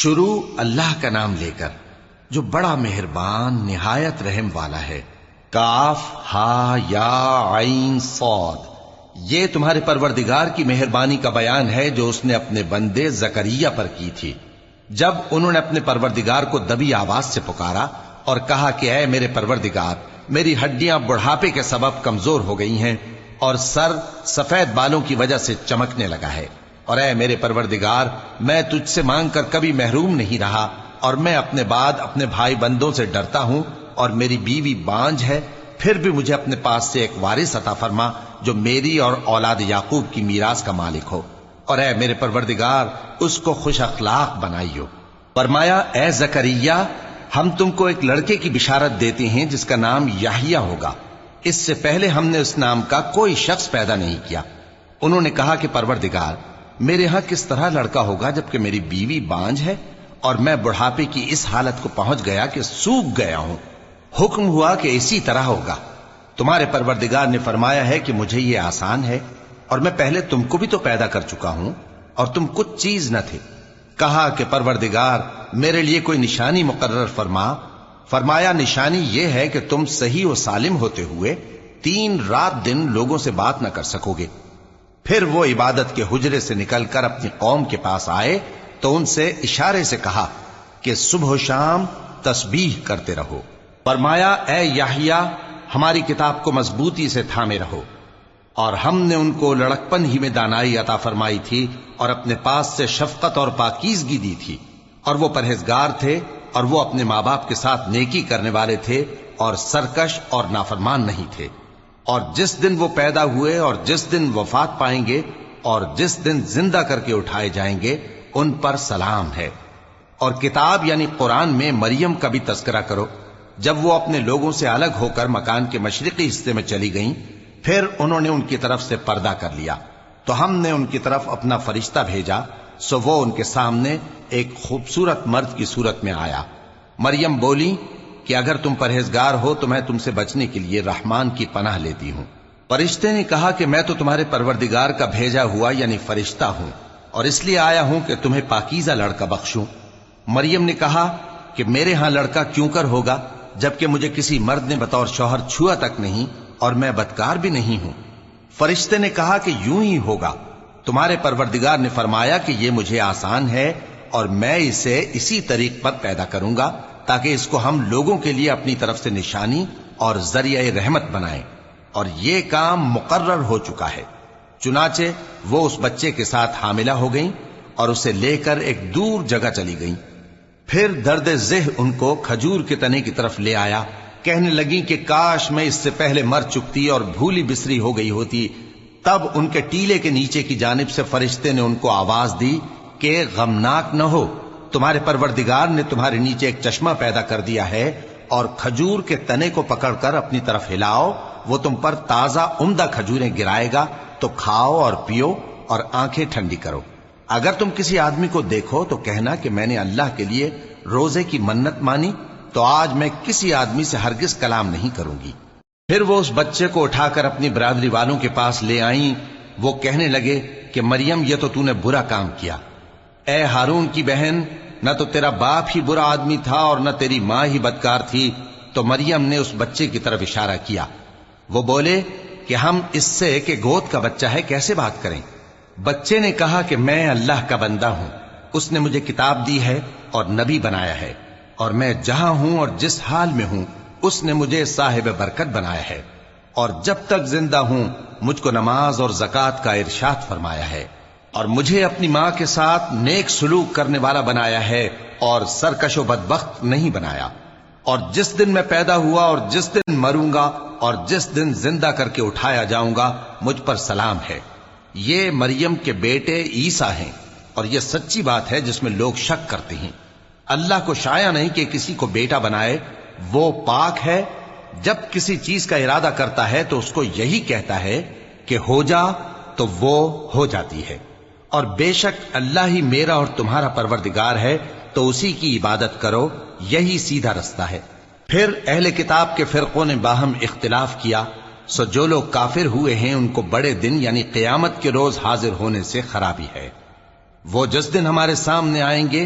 شروع اللہ کا نام لے کر جو بڑا مہربان نہایت رحم والا ہے۔ کاف ہا یا عین صاد، یہ تمہارے پروردگار کی مہربانی کا بیان ہے جو اس نے اپنے بندے زکریا پر کی تھی جب انہوں نے اپنے پروردگار کو دبی آواز سے پکارا اور کہا کہ اے میرے پروردگار، میری ہڈیاں بڑھاپے کے سبب کمزور ہو گئی ہیں اور سر سفید بالوں کی وجہ سے چمکنے لگا ہے، اور اے میرے پروردگار، میں تجھ سے مانگ کر کبھی محروم نہیں رہا، اور میں اپنے بعد اپنے بھائی بندوں سے ڈرتا ہوں، اور میری بیوی بانجھ ہے، پھر بھی مجھے اپنے پاس سے ایک وارث عطا فرما جو میری اور اولاد یعقوب کی میراث کا مالک ہو، اور اے میرے پروردگار اس کو خوش اخلاق بنائیو۔ فرمایا اے زکریا، ہم تم کو ایک لڑکے کی بشارت دیتے ہیں جس کا نام یحییٰ ہوگا، اس سے پہلے ہم نے اس نام کا کوئی شخص پیدا نہیں کیا۔ انہوں نے کہا کہ پروردگار، میرے ہاں کس طرح لڑکا ہوگا جبکہ میری بیوی بانجھ ہے اور میں بڑھاپے کی اس حالت کو پہنچ گیا کہ سوکھ گیا ہوں؟ حکم ہوا کہ اسی طرح ہوگا۔ تمہارے پروردگار نے فرمایا ہے کہ مجھے یہ آسان ہے، اور میں پہلے تم کو بھی تو پیدا کر چکا ہوں اور تم کچھ چیز نہ تھے۔ کہا کہ پروردگار، میرے لیے کوئی نشانی مقرر فرما۔ فرمایا نشانی یہ ہے کہ تم صحیح و سالم ہوتے ہوئے 3 رات دن لوگوں سے بات نہ کر سکو گے۔ پھر وہ عبادت کے حجرے سے نکل کر اپنی قوم کے پاس آئے تو ان سے اشارے سے کہا کہ صبح و شام تسبیح کرتے رہو۔ فرمایا اے یحییٰ، ہماری کتاب کو مضبوطی سے تھامے رہو، اور ہم نے ان کو لڑکپن ہی میں دانائی عطا فرمائی تھی اور اپنے پاس سے شفقت اور پاکیزگی دی تھی، اور وہ پرہیزگار تھے، اور وہ اپنے ماں باپ کے ساتھ نیکی کرنے والے تھے اور سرکش اور نافرمان نہیں تھے۔ اور جس دن وہ پیدا ہوئے اور جس دن وفات پائیں گے اور جس دن زندہ کر کے اٹھائے جائیں گے ان پر سلام ہے۔ اور کتاب یعنی قرآن میں مریم کا بھی تذکرہ کرو، جب وہ اپنے لوگوں سے الگ ہو کر مکان کے مشرقی حصے میں چلی گئیں، پھر انہوں نے ان کی طرف سے پردہ کر لیا تو ہم نے ان کی طرف اپنا فرشتہ بھیجا، سو وہ ان کے سامنے ایک خوبصورت مرد کی صورت میں آیا۔ مریم بولی کہ اگر تم پرہیزگار ہو تو میں تم سے بچنے کے لیے رحمان کی پناہ لیتی ہوں۔ فرشتے نے کہا کہ میں تو تمہارے پروردگار کا بھیجا ہوا یعنی فرشتہ ہوں، اور اس لیے آیا ہوں کہ تمہیں پاکیزہ لڑکا بخشوں۔ مریم نے کہا کہ میرے ہاں لڑکا کیوں کر ہوگا جبکہ مجھے کسی مرد نے بطور شوہر چھوا تک نہیں اور میں بدکار بھی نہیں ہوں۔ فرشتے نے کہا کہ یوں ہی ہوگا۔ تمہارے پروردگار نے فرمایا کہ یہ مجھے آسان ہے اور میں اسے اسی طریق پر پیدا کروں گا تاکہ اس کو ہم لوگوں کے لیے اپنی طرف سے نشانی اور ذریعہ رحمت بنائیں، اور یہ کام مقرر ہو چکا ہے۔ چنانچہ وہ اس بچے کے ساتھ حاملہ ہو گئیں اور اسے لے کر ایک دور جگہ چلی گئیں۔ پھر درد ذہ ان کو کھجور کے تنے کی طرف لے آیا، کہنے لگیں کہ کاش میں اس سے پہلے مر چکتی اور بھولی بسری ہو گئی ہوتی۔ تب ان کے ٹیلے کے نیچے کی جانب سے فرشتے نے ان کو آواز دی کہ غمناک نہ ہو، تمہارے پروردگار نے تمہارے نیچے ایک چشمہ پیدا کر دیا ہے، اور کھجور کے تنے کو پکڑ کر اپنی طرف ہلاؤ، وہ تم پر تازہ عمدہ کھجوریں گرائے گا، تو کھاؤ اور پیو اور آنکھیں ٹھنڈی کرو۔ اگر تم کسی آدمی کو دیکھو تو کہنا کہ میں نے اللہ کے لیے روزے کی منت مانی، تو آج میں کسی آدمی سے ہرگز کلام نہیں کروں گی۔ پھر وہ اس بچے کو اٹھا کر اپنی برادری والوں کے پاس لے آئیں۔ وہ کہنے لگے کہ مریم، یہ تو نے برا کام کیا۔ اے ہارون کی بہن، نہ تو تیرا باپ ہی برا آدمی تھا اور نہ تیری ماں ہی بدکار تھی۔ تو مریم نے اس بچے کی طرف اشارہ کیا۔ وہ بولے کہ ہم اس سے کہ گود کا بچہ ہے کیسے بات کریں؟ بچے نے کہا کہ میں اللہ کا بندہ ہوں، اس نے مجھے کتاب دی ہے اور نبی بنایا ہے، اور میں جہاں ہوں اور جس حال میں ہوں اس نے مجھے صاحب برکت بنایا ہے، اور جب تک زندہ ہوں مجھ کو نماز اور زکوٰۃ کا ارشاد فرمایا ہے، اور مجھے اپنی ماں کے ساتھ نیک سلوک کرنے والا بنایا ہے اور سرکش و بدبخت نہیں بنایا، اور جس دن میں پیدا ہوا اور جس دن مروں گا اور جس دن زندہ کر کے اٹھایا جاؤں گا مجھ پر سلام ہے۔ یہ مریم کے بیٹے عیسیٰ ہیں، اور یہ سچی بات ہے جس میں لوگ شک کرتے ہیں۔ اللہ کو شایع نہیں کہ کسی کو بیٹا بنائے، وہ پاک ہے۔ جب کسی چیز کا ارادہ کرتا ہے تو اس کو یہی کہتا ہے کہ ہو جا، تو وہ ہو جاتی ہے۔ اور بے شک اللہ ہی میرا اور تمہارا پروردگار ہے، تو اسی کی عبادت کرو، یہی سیدھا رستہ ہے۔ پھر اہل کتاب کے فرقوں نے باہم اختلاف کیا، سو جو لوگ کافر ہوئے ہیں ان کو بڑے دن یعنی قیامت کے روز حاضر ہونے سے خرابی ہے۔ وہ جس دن ہمارے سامنے آئیں گے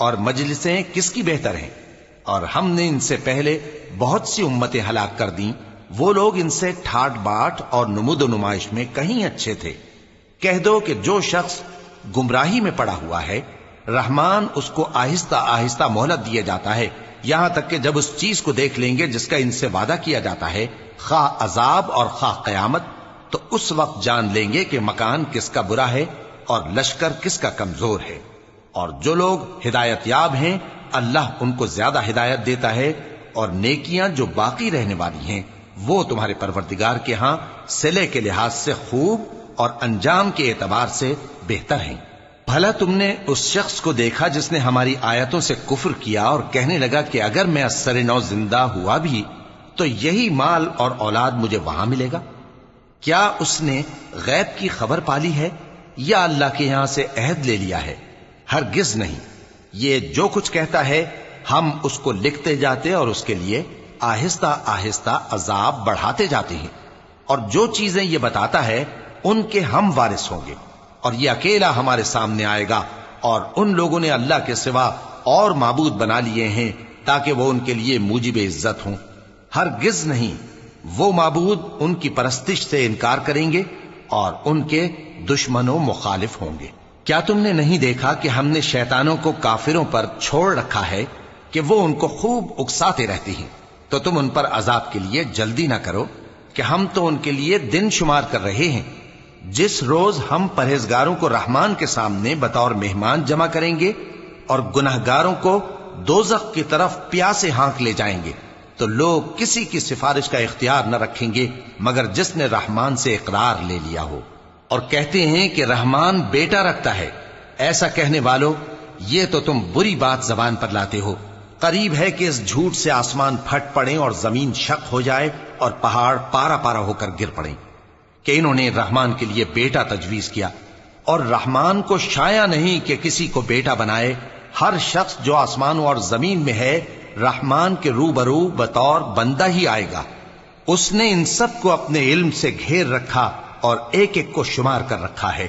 اور مجلسیں کس کی بہتر ہیں؟ اور ہم نے ان سے پہلے بہت سی امتیں ہلاک کر دیں، وہ لوگ ان سے ٹھاٹ باٹ اور نمود و نمائش میں کہیں اچھے تھے۔ کہہ دو کہ جو شخص گمراہی میں پڑا ہوا ہے، رحمان اس کو آہستہ آہستہ مہلت دیا جاتا ہے، یہاں تک کہ جب اس چیز کو دیکھ لیں گے جس کا ان سے وعدہ کیا جاتا ہے، خواہ عذاب اور خواہ قیامت، تو اس وقت جان لیں گے کہ مکان کس کا برا ہے اور لشکر کس کا کمزور ہے۔ اور جو لوگ ہدایت یاب ہیں اللہ ان کو زیادہ ہدایت دیتا ہے، اور نیکیاں جو باقی رہنے والی ہیں وہ تمہارے پروردگار کے ہاں صلے کے لحاظ سے خوب اور انجام کے اعتبار سے بہتر ہیں۔ بھلا تم نے اس شخص کو دیکھا جس نے ہماری آیتوں سے کفر کیا اور کہنے لگا کہ اگر میں ازسر نو زندہ ہوا بھی تو یہی مال اور اولاد مجھے وہاں ملے گا؟ کیا اس نے غیب کی خبر پالی ہے یا اللہ کے یہاں سے عہد لے لیا ہے؟ ہرگز نہیں، یہ جو کچھ کہتا ہے ہم اس کو لکھتے جاتے اور اس کے لیے آہستہ آہستہ عذاب بڑھاتے جاتے ہیں، اور جو چیزیں یہ بتاتا ہے ان کے ہم وارث ہوں گے، اور یہ اکیلا ہمارے سامنے آئے گا، اور ان لوگوں نے اللہ کے سوا اور معبود بنا لیے ہیں تاکہ وہ ان کے لیے موجب عزت ہوں۔ ہرگز نہیں، وہ معبود ان کی پرستش سے انکار کریں گے اور ان کے دشمن و مخالف ہوں گے۔ کیا تم نے نہیں دیکھا کہ ہم نے شیطانوں کو کافروں پر چھوڑ رکھا ہے کہ وہ ان کو خوب اکساتے رہتی ہیں؟ تو تم ان پر عذاب کے لیے جلدی نہ کرو کہ ہم تو ان کے لیے دن شمار کر رہے ہیں۔ جس روز ہم پرہیزگاروں کو رحمان کے سامنے بطور مہمان جمع کریں گے اور گناہگاروں کو دوزخ کی طرف پیاسے ہانک لے جائیں گے، تو لوگ کسی کی سفارش کا اختیار نہ رکھیں گے مگر جس نے رحمان سے اقرار لے لیا ہو، اور کہتے ہیں کہ رحمان بیٹا رکھتا ہے۔ ایسا کہنے والوں، یہ تو تم بری بات زبان پر لاتے ہو۔ قریب ہے کہ اس جھوٹ سے آسمان پھٹ پڑیں اور زمین شق ہو جائے اور پہاڑ پارا پارا ہو کر گر پڑیں کہ انہوں نے رحمان کے لیے بیٹا تجویز کیا، اور رحمان کو شایع نہیں کہ کسی کو بیٹا بنائے۔ ہر شخص جو آسمانوں اور زمین میں ہے رحمان کے روبرو بطور بندہ ہی آئے گا۔ اس نے ان سب کو اپنے علم سے گھیر رکھا اور ایک ایک کو شمار کر رکھا ہے،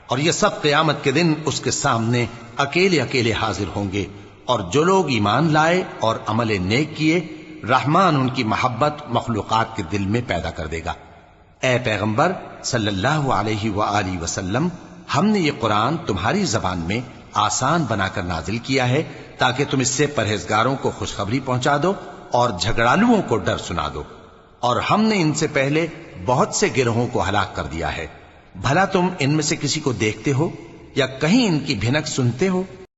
اور یہ سب قیامت کے دن اس کے سامنے اکیلے اکیلے حاضر ہوں گے۔ اور جو لوگ ایمان لائے اور عمل نیک کیے، رحمان ان کی محبت مخلوقات کے دل میں پیدا کر دے گا۔ اے پیغمبر صلی اللہ علیہ وآلہ وسلم، ہم نے یہ قرآن تمہاری زبان میں آسان بنا کر نازل کیا ہے تاکہ تم اس سے پرہیزگاروں کو خوشخبری پہنچا دو اور جھگڑالوؤں کو ڈر سنا دو، اور ہم نے ان سے پہلے بہت سے گروہوں کو ہلاک کر دیا ہے۔ بھلا تم ان میں سے کسی کو دیکھتے ہو یا کہیں ان کی بھنک سنتے ہو؟